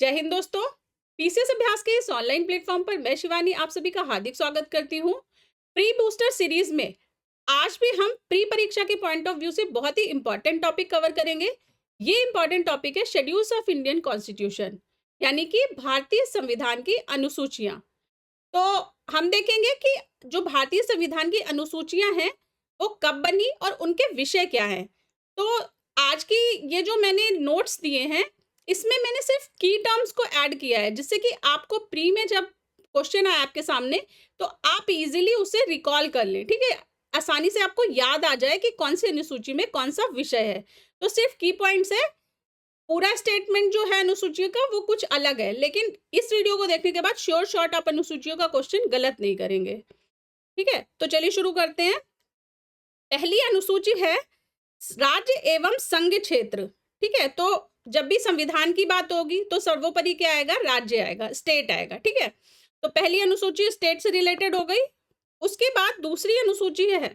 जय हिंद दोस्तों। पीसीएस अभ्यास के इस ऑनलाइन प्लेटफॉर्म पर मैं शिवानी आप सभी का हार्दिक स्वागत करती हूँ। प्री बूस्टर सीरीज में आज भी हम प्री परीक्षा के पॉइंट ऑफ व्यू से बहुत ही इंपॉर्टेंट टॉपिक कवर करेंगे। ये इंपॉर्टेंट टॉपिक है शेड्यूल्स ऑफ इंडियन कॉन्स्टिट्यूशन, यानी कि भारतीय संविधान की अनुसूचियां। तो हम देखेंगे कि जो भारतीय संविधान की अनुसूचियां हैं वो कब बनी और उनके विषय क्या हैं। तो आज की ये जो मैंने नोट्स दिए हैं इसमें मैंने सिर्फ की टर्म्स को ऐड किया है, जिससे कि आपको प्री में जब क्वेश्चन आए आपके सामने तो आप इजीली उसे रिकॉल कर लें। ठीक है, आसानी से आपको याद आ जाए कि कौन सी अनुसूची में कौन सा विषय है। तो सिर्फ की पॉइंट्स है, पूरा स्टेटमेंट जो है अनुसूचियों का वो कुछ अलग है। लेकिन इस वीडियो को देखने के बाद श्योर शॉर्ट आप अनुसूचियों का क्वेश्चन गलत नहीं करेंगे। ठीक है, तो चलिए शुरू करते हैं। पहली अनुसूची है राज्य एवं संघ क्षेत्र। ठीक है, तो जब भी संविधान की बात होगी तो सर्वोपरि क्या आएगा? राज्य आएगा, स्टेट आएगा। ठीक है, तो पहली अनुसूची स्टेट से रिलेटेड हो गई। उसके बाद दूसरी अनुसूची है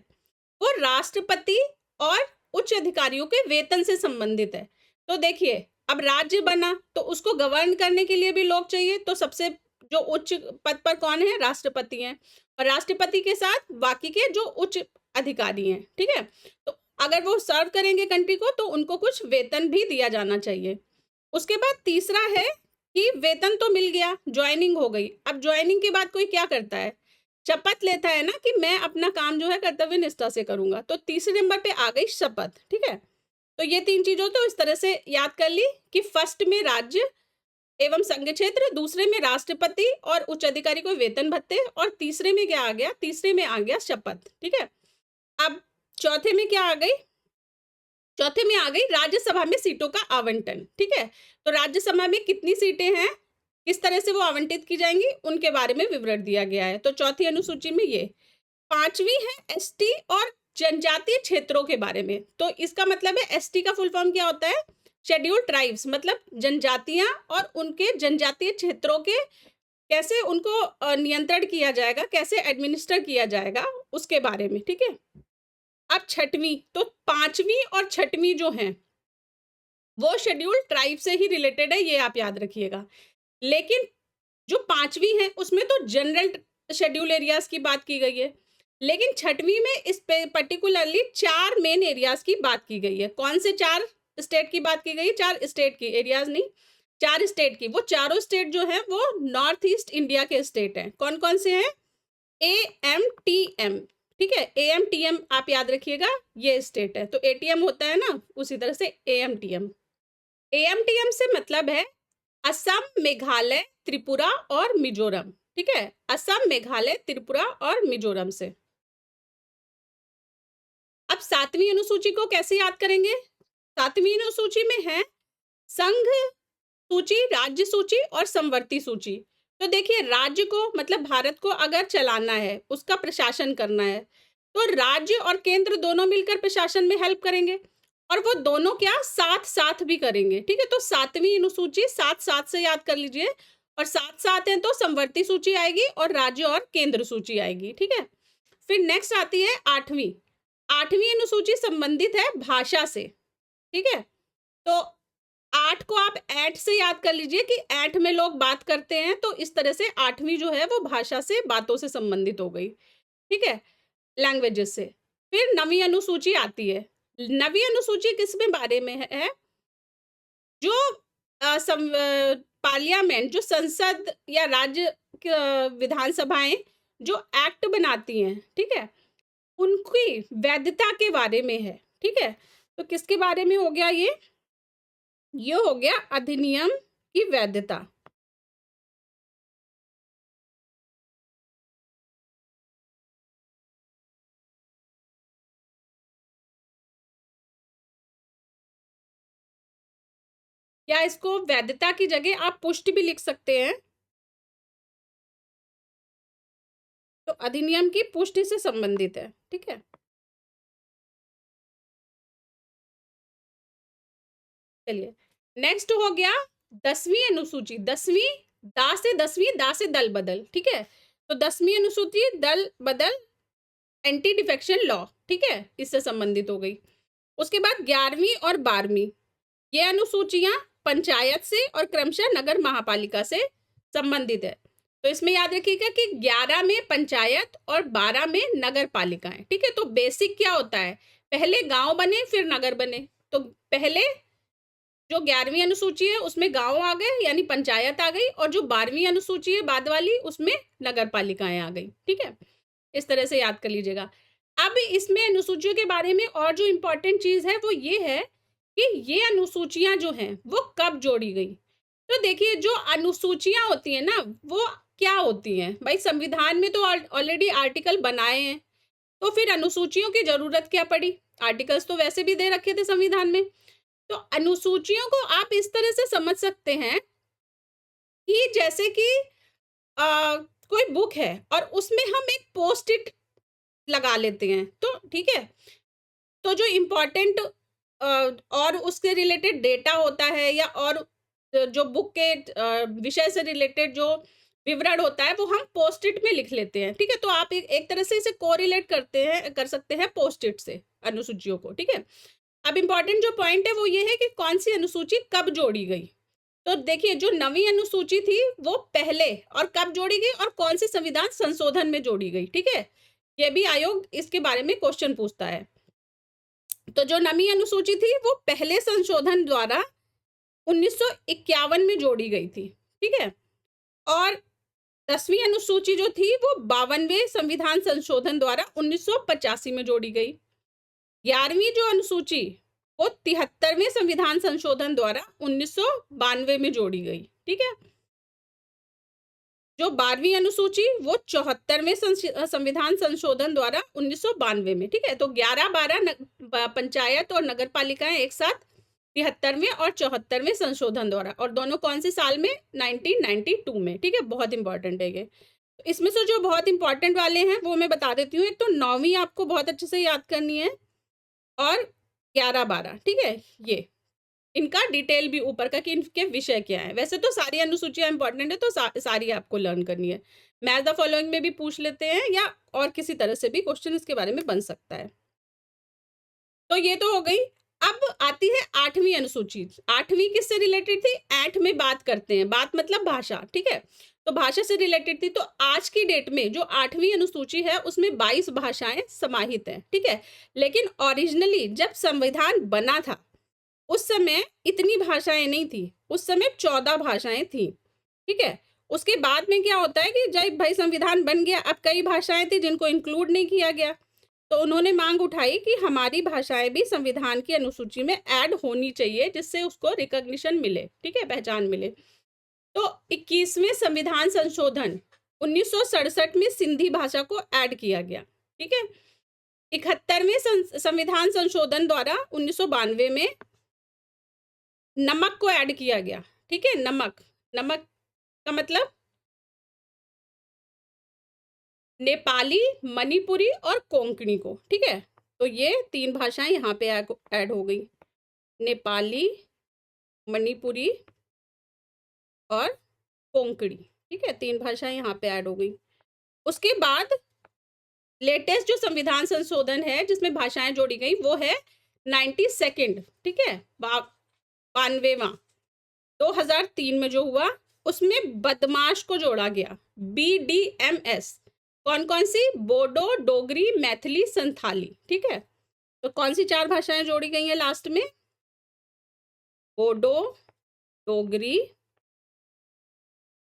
वो राष्ट्रपति और उच्च अधिकारियों के वेतन से संबंधित है। तो देखिए, अब राज्य बना तो उसको गवर्न करने के लिए भी लोग चाहिए, तो सबसे जो उच्च पद पर कौन है? राष्ट्रपति हैं, और राष्ट्रपति के साथ बाकी के जो उच्च अधिकारी हैं। ठीक है, तो अगर वो सर्व करेंगे कंट्री को तो उनको कुछ वेतन भी दिया जाना चाहिए। उसके बाद तीसरा है कि वेतन तो मिल गया, ज्वाइनिंग हो गई। अब ज्वाइनिंग के बाद कोई क्या करता है? शपथ लेता है ना कि मैं अपना काम जो है कर्तव्य निष्ठा से करूंगा। तो तीसरे नंबर पे आ गई शपथ। ठीक है, तो ये तीन चीजों तो इस तरह से याद कर ली कि फर्स्ट में राज्य एवं संघ क्षेत्र, दूसरे में राष्ट्रपति और उच्च अधिकारी को वेतन भत्ते, और तीसरे में क्या आ गया? तीसरे में आ गया शपथ। ठीक है, अब चौथे में क्या आ गई? चौथे में आ गई राज्यसभा में सीटों का आवंटन। ठीक है, तो राज्यसभा में कितनी सीटें हैं, किस तरह से वो आवंटित की जाएंगी, उनके बारे में विवरण दिया गया है। तो चौथी अनुसूची में ये। पांचवी है एसटी और जनजातीय क्षेत्रों के बारे में। तो इसका मतलब है एसटी का फुल फॉर्म क्या होता है? शेड्यूल्ड ट्राइब्स, मतलब जनजातियां और उनके जनजातीय क्षेत्रों के कैसे उनको नियंत्रण किया जाएगा, कैसे एडमिनिस्टर किया जाएगा, उसके बारे में। ठीक है, अब छठवीं, तो पांचवी और छठवीं जो हैं वो शेड्यूल्ड ट्राइब से ही रिलेटेड है, ये आप याद रखिएगा। लेकिन जो पांचवी है उसमें तो जनरल शेड्यूल एरियाज की बात की गई है, लेकिन छठवीं में इस पे पर्टिकुलरली 4 मेन एरियाज की बात की गई है। कौन से 4 स्टेट की बात की गई? 4 स्टेट की, एरियाज नहीं, 4 स्टेट की। वो चारों स्टेट जो है वो नॉर्थ ईस्ट इंडिया के स्टेट हैं। कौन कौन से हैं? AMTM। ठीक है, AMTM आप याद रखिएगा, ये स्टेट है। तो ATM होता है ना, उसी तरह से AMTM। AMTM से मतलब है असम, मेघालय, त्रिपुरा और मिजोरम। ठीक है, असम, मेघालय, त्रिपुरा और मिजोरम से। अब सातवीं अनुसूची को कैसे याद करेंगे? सातवीं अनुसूची में है संघ सूची, राज्य सूची और समवर्ती सूची। तो देखिए, राज्य को मतलब भारत को अगर चलाना है, उसका प्रशासन करना है, तो राज्य और केंद्र दोनों मिलकर प्रशासन में हेल्प करेंगे, और वो दोनों क्या साथ साथ भी करेंगे। ठीक है, तो सातवीं अनुसूची साथ साथ से याद कर लीजिए, और साथ साथ है तो समवर्ती सूची आएगी और राज्य और केंद्र सूची आएगी। ठीक है, फिर नेक्स्ट आती है आठवीं। आठवीं अनुसूची संबंधित है भाषा से। ठीक है, तो 8 को आप ऐट से याद कर लीजिए कि ऐट में लोग बात करते हैं, तो इस तरह से आठवीं जो है वो भाषा से, बातों से संबंधित हो गई। ठीक है, लैंग्वेजेस से। फिर नवीं अनुसूची आती है। नवीं अनुसूची किसमें बारे में है? जो पार्लियामेंट, जो संसद या राज्य विधानसभाएं जो एक्ट बनाती हैं, ठीक है, उनकी वैधता के बारे में है। ठीक है, तो किसके बारे में हो गया ये हो गया अधिनियम की वैधता। या इसको वैधता की जगह आप पुष्टि भी लिख सकते हैं। तो अधिनियम की पुष्टि से संबंधित है। ठीक है, चलिए नेक्स्ट हो गया 10वीं अनुसूची। 10वीं, दा से 10वीं, दा से दल बदल। ठीक है, तो 10वीं अनुसूची दल बदल एंटी डिफेक्शन लॉ। ठीक है, इससे संबंधित हो गई। उसके बाद 11वीं और 12वीं ये अनुसूचियां पंचायत से और क्रमशः नगर महापालिका से संबंधित है। तो इसमें याद रखिएगा कि 11 में पंचायत और 12 में नगर पालिकाएं। ठीक है, तो बेसिक क्या होता है, पहले गांव बने फिर नगर बने। तो पहले जो 11वीं अनुसूची है उसमें गांव आ गए यानी पंचायत आ गई, और जो 12वीं अनुसूची है बाद वाली उसमें नगर पालिकाएं आ गई। ठीक है, इस तरह से याद कर लीजिएगा। अब इसमें अनुसूचियों के बारे में और जो इम्पोर्टेंट चीज है वो ये है कि ये अनुसूचियां जो हैं वो कब जोड़ी गई। तो देखिए, जो अनुसूचियां होती है ना वो क्या होती हैं भाई, संविधान में तो ऑलरेडी आर्टिकल बनाए हैं, तो फिर अनुसूचियों की जरूरत क्या पड़ी, आर्टिकल्स तो वैसे भी दे रखे थे संविधान में। तो अनुसूचियों को आप इस तरह से समझ सकते हैं कि जैसे कि कोई बुक है और उसमें हम एक पोस्ट इट लगा लेते हैं, तो ठीक है, तो जो इम्पोर्टेंट और उसके रिलेटेड डेटा होता है या और जो बुक के विषय से रिलेटेड जो विवरण होता है वो हम पोस्ट इट में लिख लेते हैं। ठीक है, तो आप एक तरह से इसे कोरिलेट कर सकते हैं पोस्ट इट से अनुसूचियों को। ठीक है, अब इम्पोर्टेंट जो पॉइंट है वो ये है कि कौन सी अनुसूची कब जोड़ी गई। तो देखिए, जो नवीं अनुसूची थी वो पहले और कब जोड़ी गई और कौन से संविधान संशोधन में जोड़ी गई। ठीक है, ये भी आयोग इसके बारे में क्वेश्चन पूछता है। तो जो नवीं अनुसूची थी वो पहले संशोधन द्वारा 1951 में जोड़ी गई थी। ठीक है, और 10वीं अनुसूची जो थी वो 52वें संविधान संशोधन द्वारा 1985 में जोड़ी गई। 11वीं जो अनुसूची वो 73वें संविधान संशोधन द्वारा 1992 में जोड़ी गई। ठीक है, जो 12वीं अनुसूची वो 74वें संविधान संशोधन द्वारा 1992 में। ठीक है, तो 11-12 पंचायत और नगर पालिकाएं एक साथ 73वें और 74वें संशोधन द्वारा, और दोनों कौन से साल में, 1992 में। ठीक है, बहुत इंपॉर्टेंट है ये। तो इसमें से जो बहुत इंपॉर्टेंट वाले हैं वो मैं बता देती हूँ। एक तो 9वीं आपको बहुत अच्छे से याद करनी है, और 11-12। ठीक है, ये इनका डिटेल भी ऊपर का कि इनके विषय क्या है। वैसे तो सारी अनुसूचियां इंपॉर्टेंट है, तो सारी आपको लर्न करनी है। मैच द फॉलोइंग में भी पूछ लेते हैं या और किसी तरह से भी क्वेश्चन इसके बारे में बन सकता है। तो ये तो हो गई। अब आती है 8वीं अनुसूची। 8वीं किससे रिलेटेड थी, 8 में बात करते हैं, बात मतलब भाषा। ठीक है, तो भाषा से रिलेटेड थी। तो आज की डेट में जो 8वीं अनुसूची है उसमें 22 भाषाएं समाहित हैं। ठीक है, लेकिन ओरिजिनली जब संविधान बना था उस समय इतनी भाषाएं नहीं थी, उस समय 14 भाषाएं थी। ठीक है, उसके बाद में क्या होता है कि जब भाई संविधान बन गया, अब कई भाषाएं थी जिनको इंक्लूड नहीं किया गया, तो उन्होंने मांग उठाई कि हमारी भाषाएं भी संविधान की अनुसूची में ऐड होनी चाहिए, जिससे उसको रिकॉग्निशन मिले। ठीक है, पहचान मिले। तो 21वें संविधान संशोधन 1967 में सिंधी भाषा को ऐड किया गया। ठीक है, 71वें संविधान संशोधन द्वारा 1992 में नमक को ऐड किया गया। ठीक है, नमक का मतलब नेपाली, मणिपुरी और कोंकणी को। ठीक है, तो ये 3 भाषाएं यहाँ पे ऐड हो गई, नेपाली, मणिपुरी और कोंकणी। ठीक है, 3 भाषाएं यहाँ पे ऐड हो गई। उसके बाद लेटेस्ट जो संविधान संशोधन है जिसमें भाषाएं जोड़ी गई वो है 92nd। ठीक है, 92वां 2003 में जो हुआ उसमें बदमाश को जोड़ा गया, BDMS। कौन कौन सी, बोडो, डोगरी, मैथिली, संथाली। ठीक है, तो कौन सी 4 भाषाएं जोड़ी गई हैं लास्ट में, बोडो, डोगरी,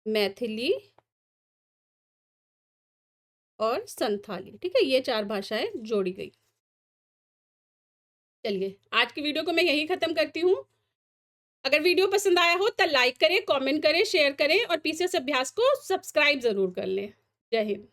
मैथिली और संथाली। ठीक है, ये 4 भाषाएं जोड़ी गई। चलिए, आज की वीडियो को मैं यही खत्म करती हूँ। अगर वीडियो पसंद आया हो तो लाइक करें, कमेंट करें, शेयर करें और पीसीएस अभ्यास को सब्सक्राइब जरूर कर लें। जय हिंद।